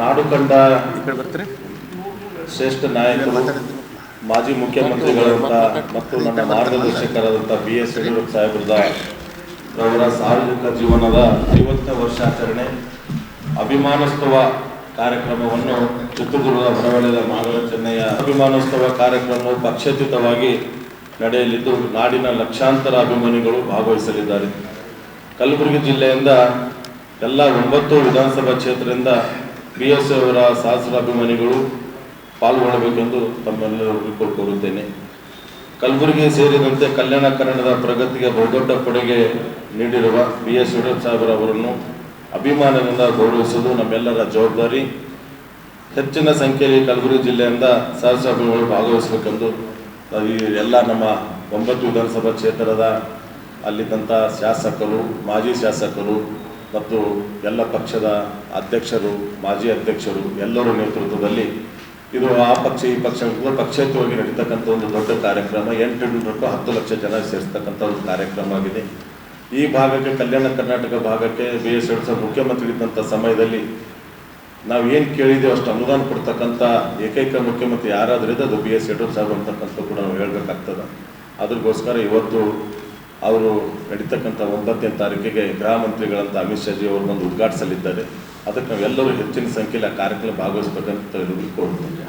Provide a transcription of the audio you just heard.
ನಾಡು ಕಂಡ ಶ್ರೇಷ್ಠ ನಾಯಕರು ಮಾಜಿ ಮುಖ್ಯಮಂತ್ರಿಗಳಂತ ಮತ್ತು ನನ್ನ ಮಾರ್ಗದರ್ಶಕರಾದಂಥ BS ಯಡಿಯೂರಪ್ಪ ಸಾಹೇಬರ ಸಾರ್ವಜನಿಕ ಜೀವನದ 50ನೇ ವರ್ಷಾಚರಣೆ ಅಭಿಮಾನೋತ್ಸವ ಕಾರ್ಯಕ್ರಮವನ್ನು ಚಿತ್ರದುರ್ಗದ ಹೊರವಲಯದ ಮಾಗಲ ಚೆನ್ನಯ್ಯ ಅಭಿಮಾನೋತ್ಸವ ಕಾರ್ಯಕ್ರಮವು ಪಕ್ಷಾತೀತವಾಗಿ ನಡೆಯಲಿದ್ದು ನಾಡಿನ ಲಕ್ಷಾಂತರ ಅಭಿಮಾನಿಗಳು ಭಾಗವಹಿಸಲಿದ್ದಾರೆ. ಕಲಬುರಗಿ ಜಿಲ್ಲೆಯಿಂದ ಎಲ್ಲ 9 ವಿಧಾನಸಭಾ ಕ್ಷೇತ್ರದಿಂದ BS ಅವರ ಸಹಸ್ರ ಅಭಿಮಾನಿಗಳು ಪಾಲ್ಗೊಳ್ಳಬೇಕೆಂದು ತಮ್ಮೆಲ್ಲರಿಗೂ ಕೋರುತ್ತೇನೆ. ಕಲಬುರಗಿ ಸೇರಿದಂತೆ ಕಲ್ಯಾಣ ಕನ್ನಡದ ಪ್ರಗತಿಗೆ ಬಹುದೊಡ್ಡ ಕೊಡುಗೆ ನೀಡಿರುವ BS ಯಡಿಯೂರಪ್ಪ ಸಾಹೇಬರವರನ್ನು ಅಭಿಮಾನದಿಂದ ಗೌರವಿಸುವುದು ನಮ್ಮೆಲ್ಲರ ಜವಾಬ್ದಾರಿ. ಹೆಚ್ಚಿನ ಸಂಖ್ಯೆಯಲ್ಲಿ ಕಲಬುರಗಿ ಜಿಲ್ಲೆಯಿಂದ ಸಹಸ್ರ ಅಭಿಮಾನಿಗಳು ಭಾಗವಹಿಸಬೇಕೆಂದು ಎಲ್ಲ ನಮ್ಮ 9 ವಿಧಾನಸಭಾ ಕ್ಷೇತ್ರದ ಅಲ್ಲಿದ್ದಂಥ ಶಾಸಕರು, ಮಾಜಿ ಶಾಸಕರು ಮತ್ತು ಎಲ್ಲ ಪಕ್ಷದ ಅಧ್ಯಕ್ಷರು, ಮಾಜಿ ಅಧ್ಯಕ್ಷರು ಎಲ್ಲರ ನೇತೃತ್ವದಲ್ಲಿ ಇದು ಆ ಪಕ್ಷ ಈ ಪಕ್ಷ ಪಕ್ಷೇತರವಾಗಿ ನಡೀತಕ್ಕಂಥ ಒಂದು ದೊಡ್ಡ ಕಾರ್ಯಕ್ರಮ. 8 ಲಕ್ಷ ಜನ ಸೇರಿಸ್ತಕ್ಕಂಥ ಒಂದು ಕಾರ್ಯಕ್ರಮ ಆಗಿದೆ. ಈ ಭಾಗಕ್ಕೆ, ಕಲ್ಯಾಣ ಕರ್ನಾಟಕ ಭಾಗಕ್ಕೆ BS ಯಡಿಯೂರಪ್ಪ ಮುಖ್ಯಮಂತ್ರಿ ಇದ್ದಂಥ ಸಮಯದಲ್ಲಿ ನಾವು ಏನು ಕೇಳಿದ್ದೀವಿ ಅಷ್ಟು ಅನುದಾನ ಕೊಡ್ತಕ್ಕಂಥ ಏಕೈಕ ಮುಖ್ಯಮಂತ್ರಿ ಯಾರಾದರೂ ಇದೆ ಅದು BS ಯಡಿಯೂರಪ್ಪ ಸಾಹೇಬ್ ಅಂತಕ್ಕಂಥ ಕೂಡ ನಾವು ಹೇಳಬೇಕಾಗ್ತದೆ. ಅದಕ್ಕೋಸ್ಕರ ಇವತ್ತು ಅವರು ನಡೀತಕ್ಕಂಥ 9ನೇ ತಾರೀಕಿಗೆ ಗೃಹ ಮಂತ್ರಿಗಳಂತ ಅಮಿತ್ ಶಾ ಜಿ ಅವರು ಬಂದು ಉದ್ಘಾಟಿಸಲಿದ್ದಾರೆ. ಅದಕ್ಕೆ ನಾವೆಲ್ಲರೂ ಹೆಚ್ಚಿನ ಸಂಖ್ಯೆಯಲ್ಲಿ ಆ ಕಾರ್ಯಕ್ರಮ ಭಾಗವಹಿಸಬೇಕಂತ ಕೋರುತ್ತೇವೆ.